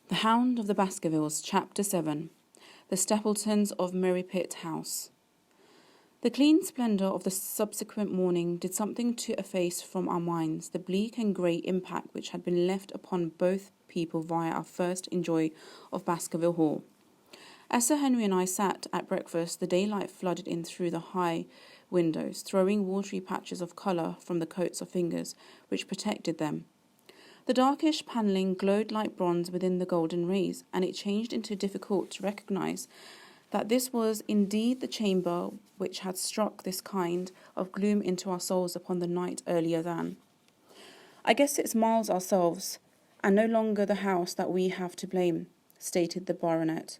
The Hound of the Baskervilles, Chapter 7. The Stapletons of Merrypit House. The clean splendour of the subsequent morning did something to efface from our minds the bleak and grey impact which had been left upon both people via our first enjoy of Baskerville Hall. As Sir Henry and I sat at breakfast, the daylight flooded in through the high windows, throwing watery patches of colour from the coats of fingers which protected them. The darkish panelling glowed like bronze within the golden rays, and it changed into difficult to recognise that this was indeed the chamber which had struck this kind of gloom into our souls upon the night earlier than. I guess it's Miles ourselves, and no longer the house that we have to blame, stated the baronet.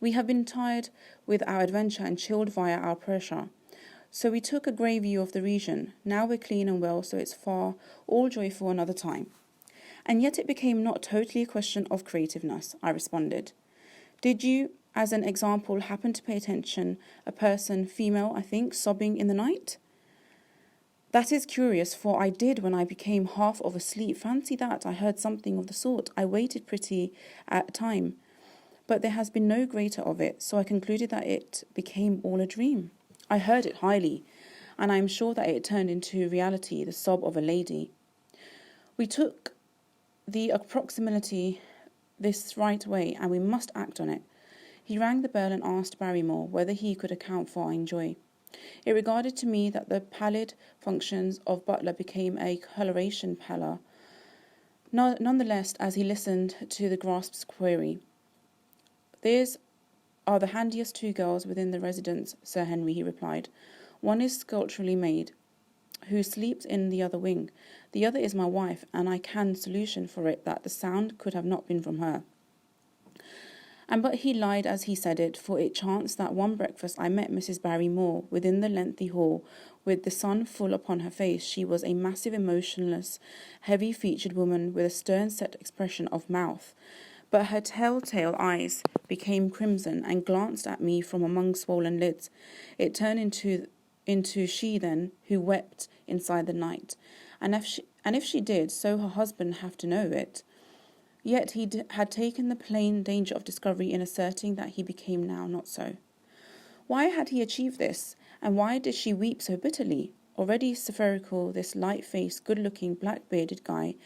We have been tired with our adventure and chilled via our pressure. So we took a grey view of the region. Now we're clean and well, so it's far all joy for another time. And yet it became not totally a question of creativeness, I responded. Did you, as an example, happen to pay attention, a person, female, I think, sobbing in the night? That is curious, for I did when I became half of asleep. Fancy that, I heard something of the sort. I waited pretty at a time, but there has been no greater of it, so I concluded that it became all a dream. I heard it highly, and I am sure that it turned into reality, the sob of a lady. We took the approximately this right way, and we must act on it. He rang the bell and asked Barrymore whether he could account for our joy. It regarded to me that the pallid functions of butler became a coloration pallor. Nonetheless, as he listened to the grasp's query, "These are the handiest two girls within the residence, Sir Henry," he replied. "One is sculpturally made, who sleeps in the other wing. The other is my wife, and I can solution for it that the sound could have not been from her." And but he lied as he said it, for it chanced that one breakfast I met Mrs. Barrymore within the lengthy hall, with the sun full upon her face. She was a massive, emotionless, heavy-featured woman with a stern-set expression of mouth, but her telltale eyes became crimson and glanced at me from among swollen lids. It turned into she then, who wept inside the night, and if she did, so her husband have to know it. Yet he had taken the plain danger of discovery in asserting that he became now not so. Why had he achieved this, and why did she weep so bitterly? Already spherical, this light-faced, good-looking, black-bearded guy,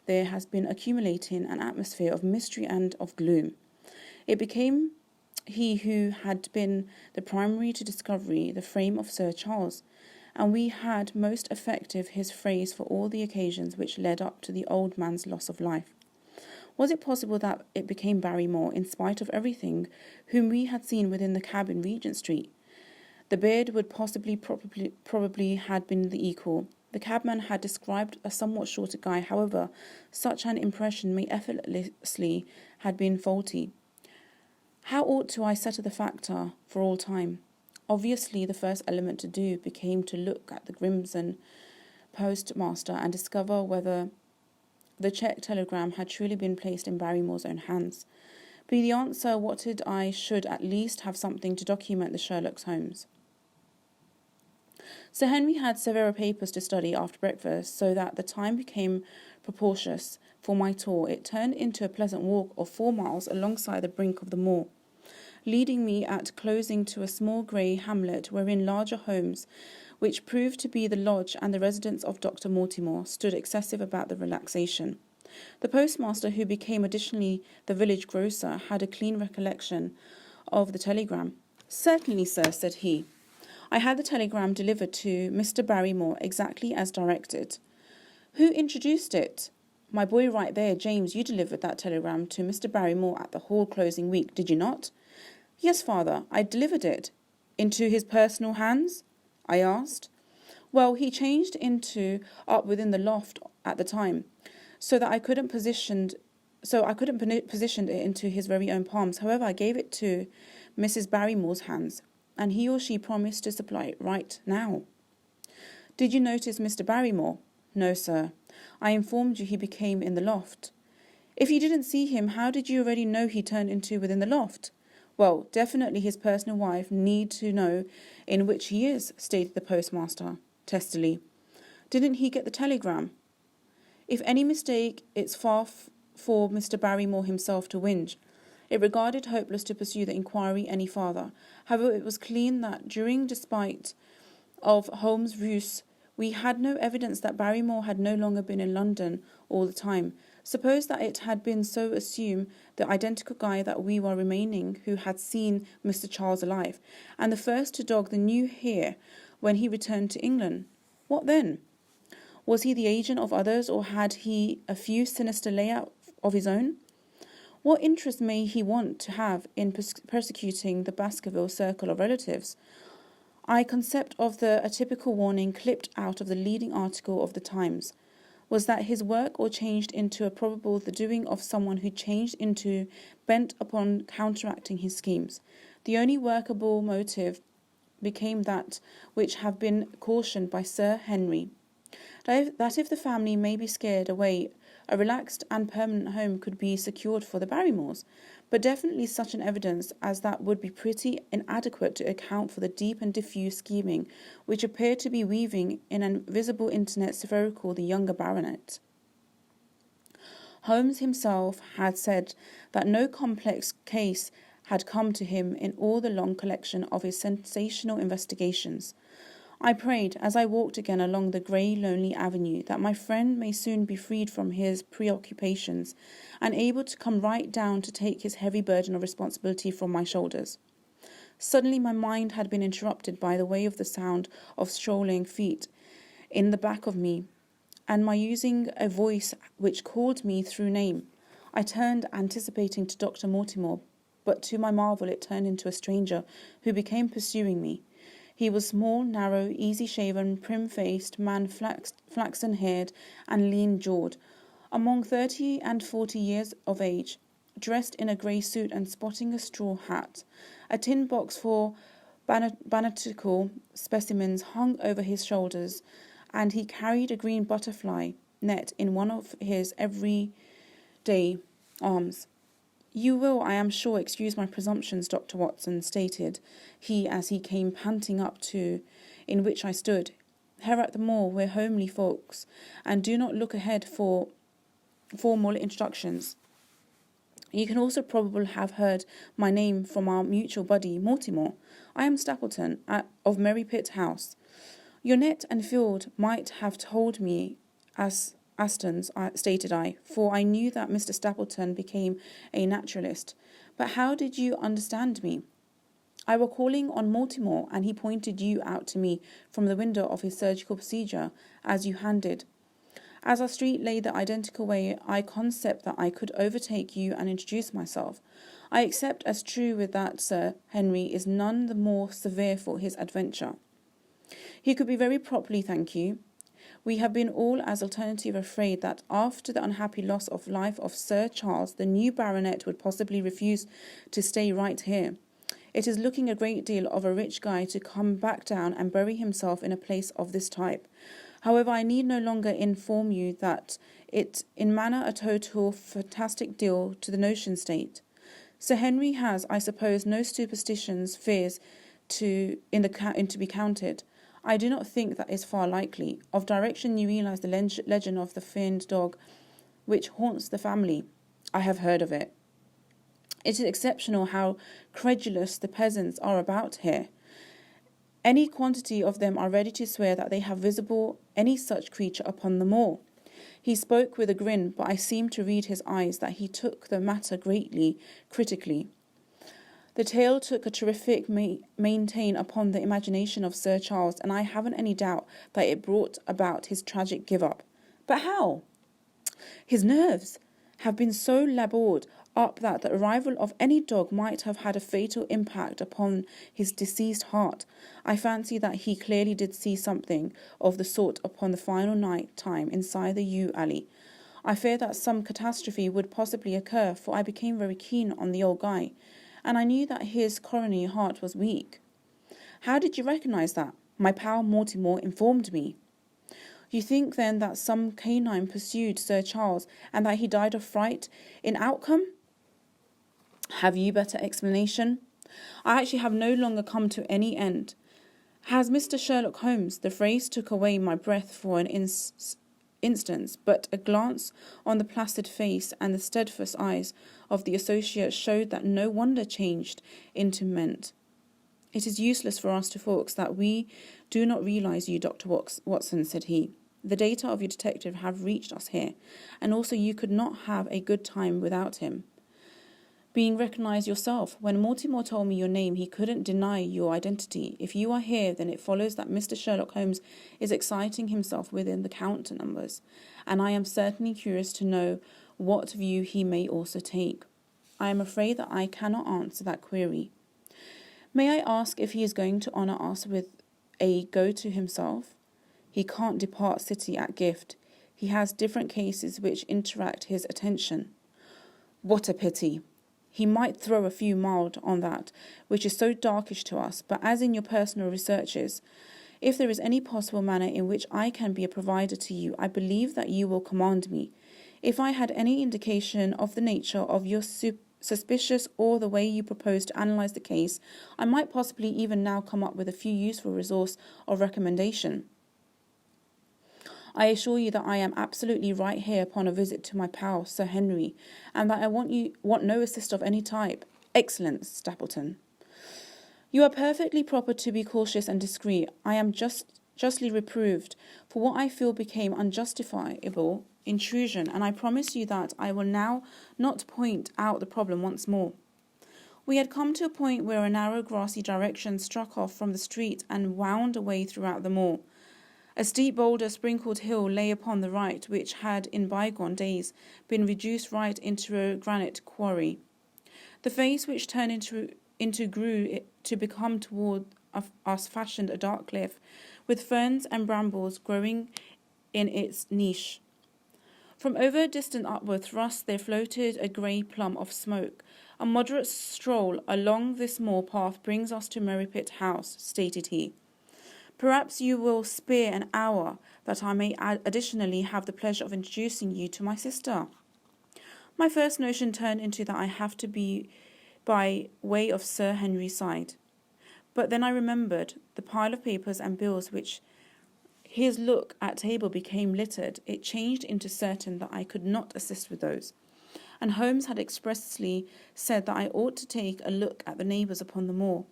there has been accumulating an atmosphere of mystery and of gloom. It became he who had been the primary to discovery the frame of Sir Charles, and we had most effective his phrase for all the occasions which led up to the old man's loss of life. Was it possible that it became Barrymore, in spite of everything, whom we had seen within the cab in Regent Street? The beard would probably had been the equal. The cabman had described a somewhat shorter guy. However, such an impression may effortlessly had been faulty. How ought to I settle the factor for all time? Obviously, the first element to do became to look at the Grimston postmaster and discover whether the check telegram had truly been placed in Barrymore's own hands. Be the answer what did I should at least have something to document the Sherlock Holmes. Sir Henry had several papers to study after breakfast, so that the time became propitious for my tour. It turned into a pleasant walk of 4 miles alongside the brink of the moor, leading me at closing to a small grey hamlet wherein larger homes, which proved to be the lodge and the residence of Dr. Mortimer, stood excessive about the relaxation. The postmaster, who became additionally the village grocer, had a clean recollection of the telegram. "Certainly, sir," said he. "I had the telegram delivered to Mr. Barrymore exactly as directed." "Who introduced it?" "My boy right there, James. You delivered that telegram to Mr. Barrymore at the hall closing week, did you not?" "Yes, father, I delivered it." "Into his personal hands?" I asked. "Well, he changed into up within the loft at the time, so I couldn't position it into his very own palms. However, I gave it to Mrs. Barrymore's hands, and he or she promised to supply it right now." "Did you notice Mr. Barrymore?" "No, sir. I informed you he became in the loft." "If you didn't see him, how did you already know he turned into within the loft?" "Well, definitely his personal wife need to know in which he is," stated the postmaster testily. "Didn't he get the telegram?" "If any mistake, it's far for Mr. Barrymore himself to whinge. It regarded hopeless to pursue the inquiry any farther. However, it was clear that despite of Holmes' ruse, we had no evidence that Barrymore had no longer been in London all the time. Suppose that it had been so, assume the identical guy that we were remaining who had seen Mr. Charles alive, and the first to dog the new here when he returned to England. What then? Was he the agent of others, or had he a few sinister layout of his own? What interest may he want to have in persecuting the Baskervilles circle of relatives? I concept of a typical warning clipped out of the leading article of the Times. Was that his work, or changed into a probable the doing of someone who changed into bent upon counteracting his schemes? The only workable motive became that which have been cautioned by Sir Henry, that if the family may be scared away, a relaxed and permanent home could be secured for the Barrymores, but definitely such an evidence as that would be pretty inadequate to account for the deep and diffuse scheming which appeared to be weaving in an invisible internet spherical the younger baronet. Holmes himself had said that no complex case had come to him in all the long collection of his sensational investigations. I prayed, as I walked again along the grey, lonely avenue, that my friend may soon be freed from his preoccupations, and able to come right down to take his heavy burden of responsibility from my shoulders. Suddenly my mind had been interrupted by the way of the sound of strolling feet in the back of me, and my using a voice which called me through name. I turned, anticipating to Dr. Mortimer, but to my marvel it turned into a stranger, who became pursuing me. He was small, narrow, easy-shaven, prim-faced man, flaxen-haired and lean-jawed, among 30 and 40 years of age, dressed in a grey suit and sporting a straw hat. A tin box for botanical specimens hung over his shoulders, and he carried a green butterfly net in one of his everyday arms. "You will, I am sure, excuse my presumptions, Dr. Watson," stated he as he came panting up to in which I stood. "Here at the Moor we're homely folks, and do not look ahead for formal introductions. You can also probably have heard my name from our mutual buddy, Mortimer. I am Stapleton, of Merrypit House. Your net and field might have told me as Astons, stated I, for I knew that Mr. Stapleton became a naturalist. But how did you understand me?" "I were calling on Mortimer, and he pointed you out to me from the window of his surgical procedure, as you handed. As our street lay the identical way, I concept that I could overtake you and introduce myself. I accept as true with that Sir Henry is none the more severe for his adventure. He could be very properly, thank you. We have been all as alternative afraid that after the unhappy loss of life of Sir Charles, the new baronet would possibly refuse to stay right here. It is looking a great deal of a rich guy to come back down and bury himself in a place of this type. However, I need no longer inform you that it in manner a total fantastic deal to the notion state. Sir Henry has, I suppose, no superstitions, fears to be counted. I do not think that is far likely. Of direction you realize the legend of the fiend dog which haunts the family. I have heard of it. It is exceptional how credulous the peasants are about here. Any quantity of them are ready to swear that they have visible any such creature upon the moor." He spoke with a grin, but I seemed to read his eyes that he took the matter greatly critically. The tale took a terrific maintain upon the imagination of Sir Charles, and I haven't any doubt that it brought about his tragic give-up. But how? His nerves have been so laboured up that the arrival of any dog might have had a fatal impact upon his deceased heart. I fancy that he clearly did see something of the sort upon the final night time inside the yew alley. I fear that some catastrophe would possibly occur, for I became very keen on the old guy, and I knew that his coronary heart was weak. How did you recognise that? My pal Mortimer informed me. You think then that some canine pursued Sir Charles, and that he died of fright in outcome? Have you better explanation? I actually have no longer come to any end. Has Mr. Sherlock Holmes, the phrase took away my breath for an instance, but a glance on the placid face and the steadfast eyes of the associate showed that no wonder changed into meant. "It is useless for us to folks that we do not realize you, Dr. Watson," said he. "The data of your detective have reached us here, and also you could not have a good time without him being recognized yourself. When Mortimer told me your name, he couldn't deny your identity. If you are here, then it follows that Mr. Sherlock Holmes is exciting himself within the count numbers, and I am certainly curious to know what view he may also take. I am afraid that I cannot answer that query. May I ask if he is going to honour us with a go-to himself? He can't depart city at gift. He has different cases which interact his attention." "What a pity! He might throw a few mild on that, which is so darkish to us, but as in your personal researches, if there is any possible manner in which I can be a provider to you, I believe that you will command me. If I had any indication of the nature of your suspicious or the way you propose to analyse the case, I might possibly even now come up with a few useful resource of recommendation. I assure you that I am absolutely right here upon a visit to my pal, Sir Henry, and that I want no assist of any type." "Excellent, Stapleton. You are perfectly proper to be cautious and discreet. I am justly reproved for what I feel became unjustifiable intrusion, and I promise you that I will now not point out the problem once more." We had come to a point where a narrow grassy direction struck off from the street and wound away throughout the moor. A steep boulder-sprinkled hill lay upon the right, which had in bygone days been reduced right into a granite quarry. The face which turned into grew to become toward us fashioned a dark cliff, with ferns and brambles growing in its niche. From over a distant upward thrust there floated a grey plum of smoke. "A moderate stroll along this moor path brings us to Merripit House," stated he. "Perhaps you will spare an hour, that I may additionally have the pleasure of introducing you to my sister." My first notion turned into that I have to be by way of Sir Henry's side. But then I remembered the pile of papers and bills which his look at table became littered. It changed into certain that I could not assist with those. And Holmes had expressly said that I ought to take a look at the neighbours upon the moor.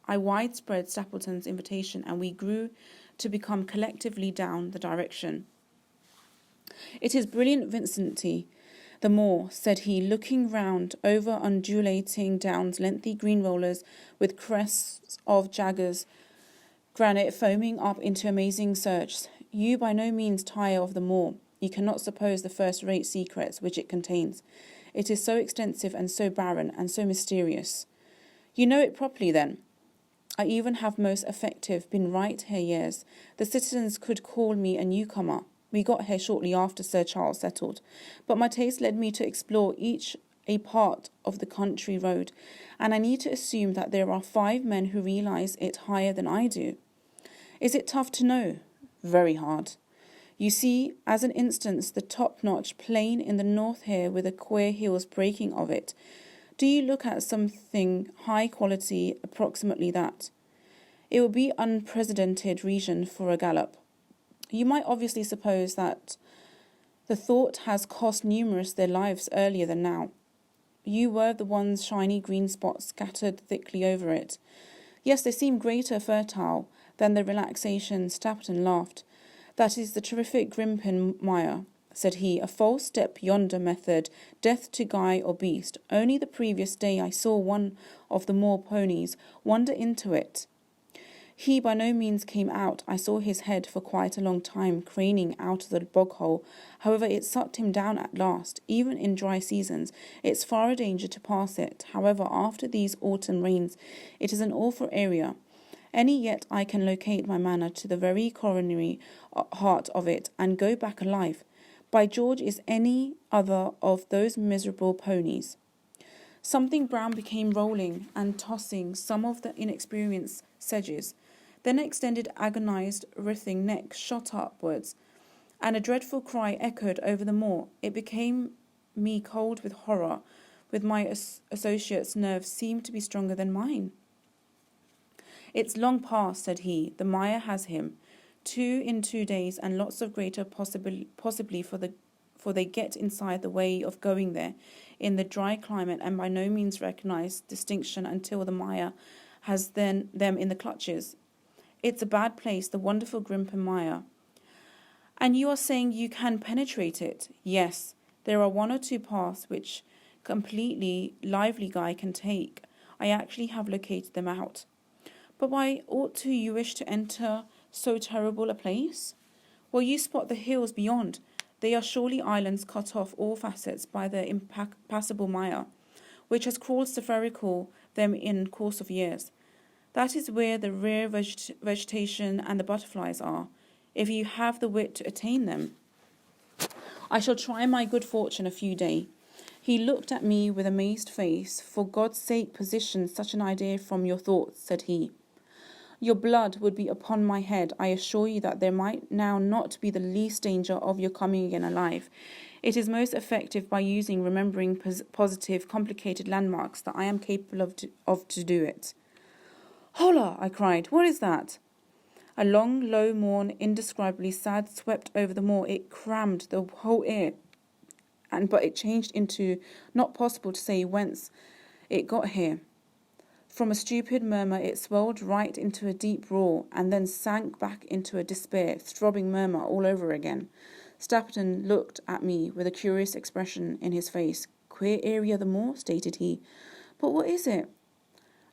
I widespread Stapleton's invitation, and we grew to become collectively down the direction. "It is brilliant vicinity, the moor," said he, looking round over undulating downs, lengthy green rollers with crests of jaggers, granite foaming up into amazing surges. "You by no means tire of the moor. You cannot suppose the first-rate secrets which it contains. It is so extensive and so barren and so mysterious." "You know it properly, then?" "I even have most effective been right here years. The citizens could call me a newcomer. We got here shortly after Sir Charles settled, but my taste led me to explore each a part of the country road, and I need to assume that there are 5 men who realize it higher than I do." "Is it tough to know?" "Very hard. You see, as an instance, the top-notch plain in the north here with the queer hills breaking of it. Do you look at something high quality, approximately that? It would be unprecedented region for a gallop. You might obviously suppose that the thought has cost numerous their lives earlier than now. You were the ones shiny green spots scattered thickly over it. Yes, they seem greater fertile than the relaxation." Stapleton laughed. "That is the terrific Grimpen mire," said he. "A false step yonder method, death to guy or beast. Only the previous day I saw one of the moor ponies wander into it. He by no means came out. I saw his head for quite a long time craning out of the bog hole. However, it sucked him down at last. Even in dry seasons, it's far a danger to pass it. However, after these autumn rains, it is an awful area. Any yet I can locate my manor to the very coronary heart of it, and go back alive. By George, is any other of those miserable ponies." Something brown became rolling and tossing some of the inexperienced sedges. Then extended agonized writhing neck shot upwards, and a dreadful cry echoed over the moor. It became me cold with horror, with my associate's nerves seemed to be stronger than mine. "It's long past," said he. "The mire has him. 2 in 2 days, and lots of greater possibly for they get inside the way of going there in the dry climate and by no means recognize distinction until the mire has them in the clutches. It's a bad place, the wonderful Grimpen mire. And you are saying you can penetrate it? Yes, there are 1 or 2 paths which completely lively guy can take. I actually have located them out. But why ought you wish to enter so terrible a place? Well, you spot the hills beyond. They are surely islands cut off all facets by the impassable mire, which has crawled spherical them in course of years. That is where the rare vegetation and the butterflies are, if you have the wit to attain them. I shall try my good fortune a few days. He looked at me with amazed face. For God's sake, position such an idea from your thoughts, said he. Your blood would be upon my head. I assure you that there might now not be the least danger of your coming again alive. It is most effective by remembering positive, complicated landmarks that I am capable of to do it. Holla! I cried. What is that? A long, low mourn, indescribably sad, swept over the moor. It crammed the whole air, but it changed into not possible to say whence it got here. From a stupid murmur it swelled right into a deep roar, and then sank back into a despair, throbbing murmur all over again. Stapleton looked at me with a curious expression in his face. Queer area the moor, stated he. But what is it?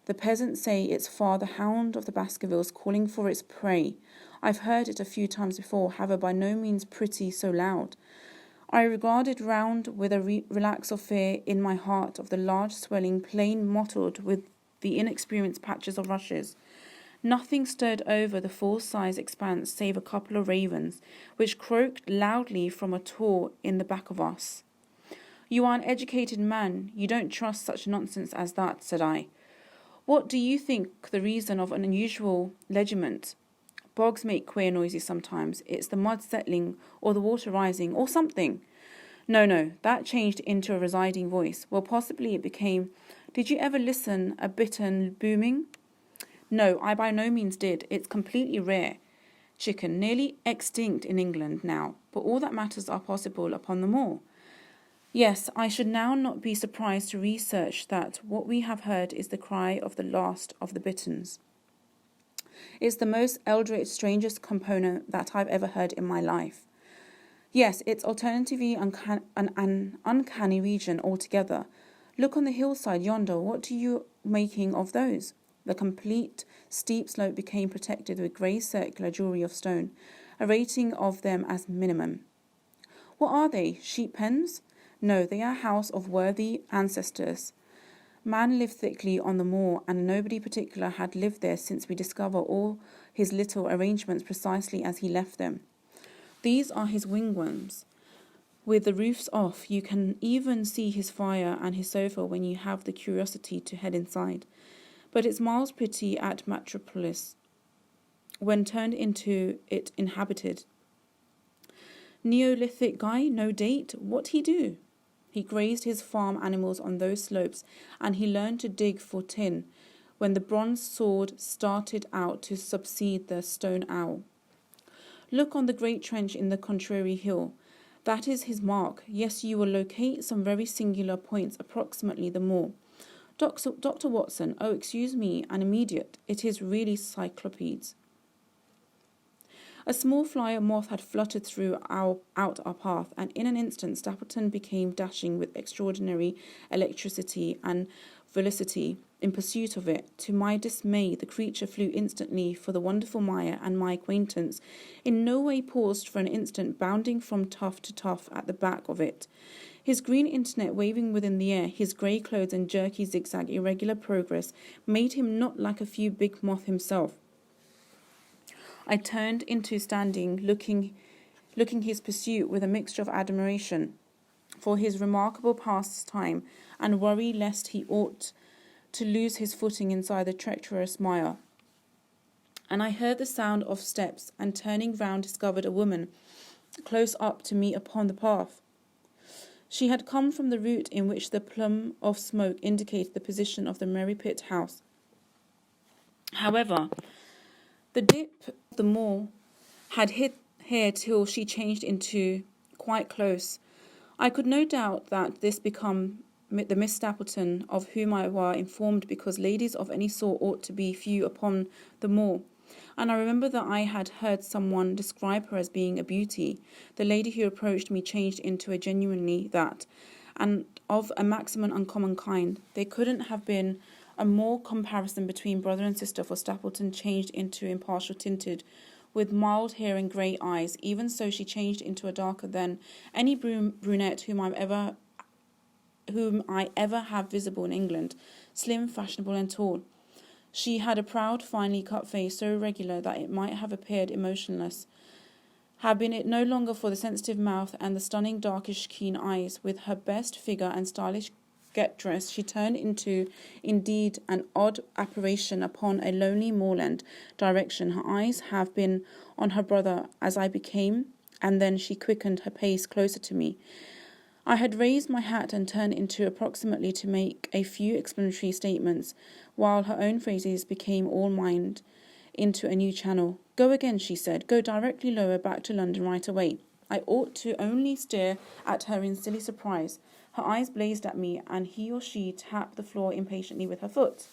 The peasants say it's the hound of the Baskervilles calling for its prey. I've heard it a few times before, however by no means pretty so loud. I regarded round with a relax of fear in my heart of the large swelling plain mottled with the inexperienced patches of rushes. Nothing stirred over the full-size expanse save a couple of ravens, which croaked loudly from a tor in the back of us. You are an educated man. You don't trust such nonsense as that, said I. What do you think the reason of an unusual legiment? Bogs make queer noises sometimes. It's the mud settling, or the water rising, or something. No, that changed into a residing voice. Well, possibly it became, did you ever listen a bittern booming? No, I by no means did. It's completely rare. Chicken, nearly extinct in England now, but all that matters are possible upon the moor. Yes, I should now not be surprised to research that what we have heard is the cry of the last of the bitterns. It's the most eldritch, strangest component that I've ever heard in my life. Yes, it's alternatively an uncanny region altogether. Look on the hillside yonder. What are you making of those? The complete steep slope became protected with grey circular jewellery of stone, a rating of them as minimum. What are they? Sheep pens? No, they are a house of worthy ancestors. Man lived thickly on the moor, and nobody particular had lived there since we discover all his little arrangements precisely as he left them. These are his wigwams, with the roofs off. You can even see his fire and his sofa when you have the curiosity to head inside. But it's miles pretty at Metropolis, when turned into it inhabited. Neolithic guy, no date. What he do? He grazed his farm animals on those slopes, and he learned to dig for tin when the bronze sword started out to succeed the stone owl. Look on the great trench in the contrary hill. That is his mark. Yes, you will locate some very singular points approximately the moor. Dr. Watson, oh, excuse me, an immediate. It is really Cyclopedes. A small fly moth had fluttered out our path, and in an instant Stapleton became dashing with extraordinary electricity and velocity in pursuit of it. To my dismay, the creature flew instantly for the wonderful mire, and my acquaintance in no way paused for an instant, bounding from tuft to tuft at the back of it. His green internet waving within the air, his grey clothes and jerky zigzag irregular progress made him not like a few big moth himself. I turned into standing, looking his pursuit with a mixture of admiration for his remarkable pastime and worry lest he ought to lose his footing inside the treacherous mire. And I heard the sound of steps, and turning round discovered a woman close up to me upon the path. She had come from the route in which the plume of smoke indicated the position of the Merry Pit house. However, the dip of the moor had hid here till she changed into quite close. I could no doubt that this become the Miss Stapleton of whom I were informed, because ladies of any sort ought to be few upon the moor. And I remember that I had heard someone describe her as being a beauty. The lady who approached me changed into a genuinely that, and of a maximum uncommon kind. There couldn't have been a more comparison between brother and sister, for Stapleton changed into impartial tinted, with mild hair and grey eyes. Even so, she changed into a darker than any brunette whom I ever have visible in England, slim, fashionable, and tall. She had a proud, finely cut face, so regular that it might have appeared emotionless, had been it no longer for the sensitive mouth and the stunning, darkish, keen eyes. With her best figure and stylish get-dress, she turned into, indeed, an odd apparition upon a lonely moorland direction. Her eyes have been on her brother as I became, and then she quickened her pace closer to me. I had raised my hat and turned into approximately to make a few explanatory statements, while her own phrases became all mined into a new channel. "Go again," she said. "Go directly lower back to London right away." I ought to only stare at her in silly surprise. Her eyes blazed at me, and he or she tapped the floor impatiently with her foot.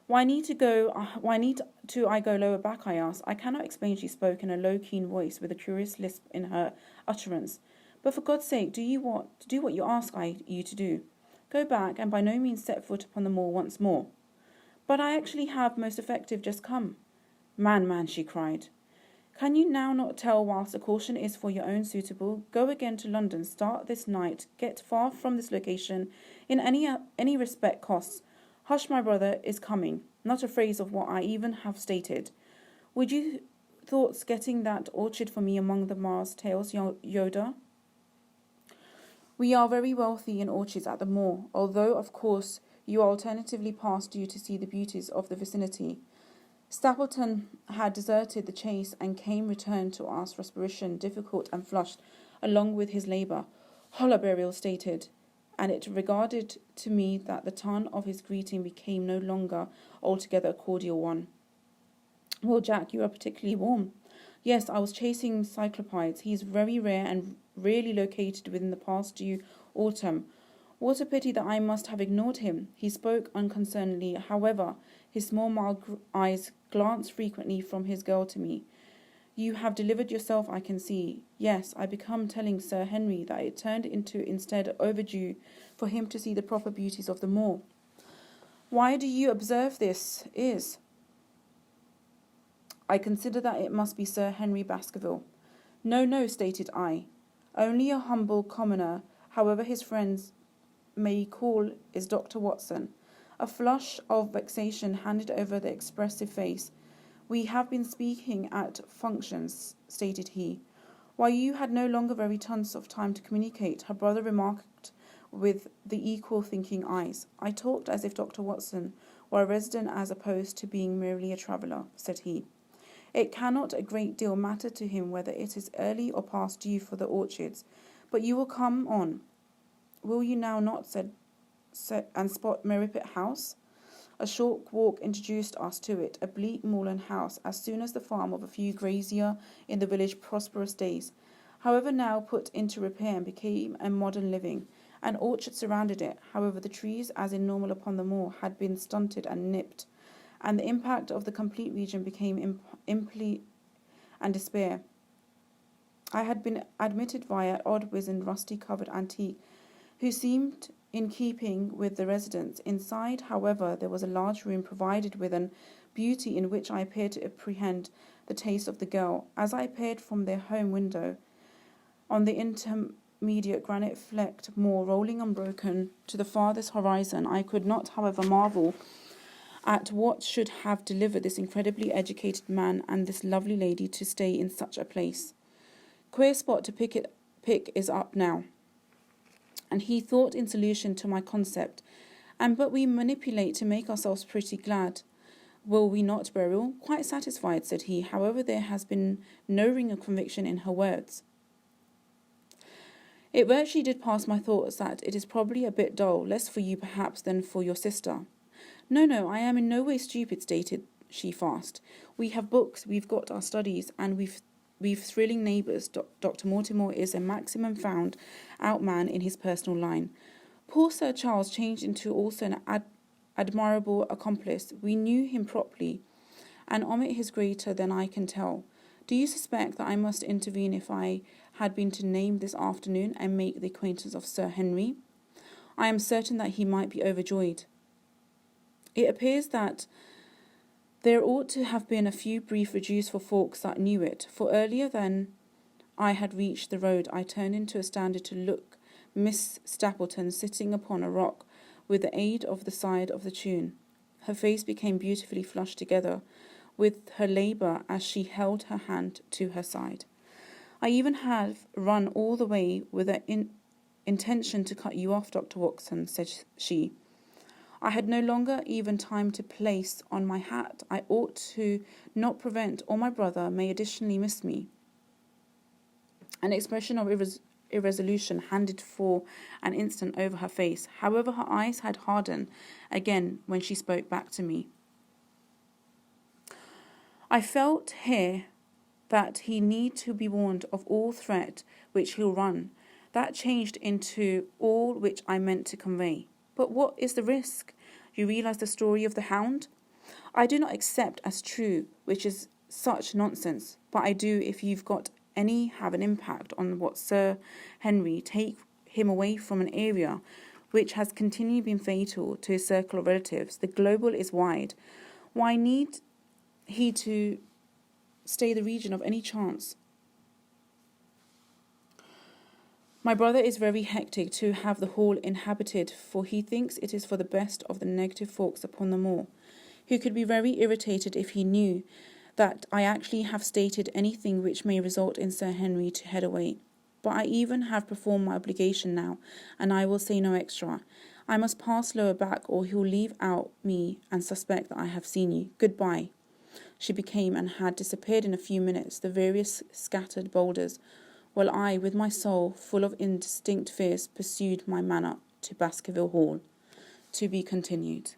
Why need to I go lower back?" I asked. I cannot explain. She spoke in a low, keen voice, with a curious lisp in her utterance. "But for God's sake, do what you ask you to do. Go back, and by no means set foot upon the moor once more." "But I actually have most effective just come." Man, she cried. "Can you now not tell whilst a caution is for your own suitable? Go again to London, start this night, get far from this location, in any respect costs. Hush, my brother is coming," not a phrase of what I even have stated. "Would you thoughts getting that orchard for me among the Mars tails, Yoda?" "We are very wealthy in orchards at the moor, although, of course, you are alternatively past due to see the beauties of the vicinity." Stapleton had deserted the chase and came returned to us, respiration difficult and flushed, along with his labour. "Holla," Burial stated, and it regarded to me that the tone of his greeting became no longer altogether a cordial one. "Well, Jack, you are particularly warm." "Yes, I was chasing cyclopides. He is very rare and rarely located within the past due autumn. What a pity that I must have ignored him." He spoke unconcernedly. However, his small mild eyes glanced frequently from his girl to me. "You have delivered yourself, I can see." "Yes, I become telling Sir Henry that it turned into instead overdue for him to see the proper beauties of the moor." "Why do you observe this is?" "I consider that it must be Sir Henry Baskerville." No, stated I. "Only a humble commoner, however his friends may call, is Dr. Watson." A flush of vexation handed over the expressive face. "We have been speaking at functions," stated he. "Why, you had no longer very tons of time to communicate," her brother remarked with the equal thinking eyes. "I talked as if Dr. Watson were a resident as opposed to being merely a traveller," said he. "It cannot a great deal matter to him whether it is early or past due for the orchards. But you will come on, will you now not, and spot Merripit House?" A short walk introduced us to it, a bleak moorland house, as soon as the farm of a few grazier in the village prosperous days. However, now put into repair and became a modern living. An orchard surrounded it. However, the trees, as in normal upon the moor, had been stunted and nipped, and the impact of the complete region became imply and despair. I had been admitted via an odd wizened, rusty-covered antique, who seemed in keeping with the residence. Inside, however, there was a large room provided with an beauty in which I appeared to apprehend the taste of the girl. As I appeared from their home window, on the intermediate granite-flecked moor, rolling unbroken to the farthest horizon, I could not, however, marvel at what should have delivered this incredibly educated man and this lovely lady to stay in such a place. Queer spot to pick is up now. And he thought in solution to my concept. But we manipulate to make ourselves pretty glad. Will we not, Beryl? Quite satisfied, said he. However, there has been no ring of conviction in her words. It virtually did pass my thoughts that it is probably a bit dull, less for you perhaps than for your sister. No, I am in no way stupid, she fast. We have books, we've got our studies, and we've thrilling neighbours. Dr. Mortimer is a maximum found out man in his personal line. Poor Sir Charles changed into also an admirable accomplice. We knew him properly, and omit his greater than I can tell. Do you suspect that I must intervene if I had been to name this afternoon and make the acquaintance of Sir Henry? I am certain that he might be overjoyed. It appears that there ought to have been a few brief reduced for folks that knew it, for earlier than I had reached the road, I turned into a standard to look Miss Stapleton sitting upon a rock with the aid of the side of the tune. Her face became beautifully flushed together with her labour as she held her hand to her side. I even have run all the way with an intention to cut you off, Dr. Watson, said she. I had no longer even time to place on my hat. I ought to not prevent, or my brother may additionally miss me. An expression of irresolution handed for an instant over her face. However, her eyes had hardened again when she spoke back to me. I felt here that he need to be warned of all threat which he'll run. That changed into all which I meant to convey. But what is the risk? You realize the story of the Hound? I do not accept as true, which is such nonsense, but I do if you've got any have an impact on what Sir Henry, take him away from an area which has continually been fatal to his circle of relatives. The global is wide. Why need he to stay the region of any chance? My brother is very hectic to have the hall inhabited, for he thinks it is for the best of the negative folks upon the moor. He could be very irritated if he knew that I actually have stated anything which may result in Sir Henry to head away. But I even have performed my obligation now, and I will say no extra. I must pass lower back, or he'll leave out me and suspect that I have seen you. Goodbye. She became and had disappeared in a few minutes, the various scattered boulders, while I, with my soul full of indistinct fears, pursued my manner to Baskerville Hall. To be continued.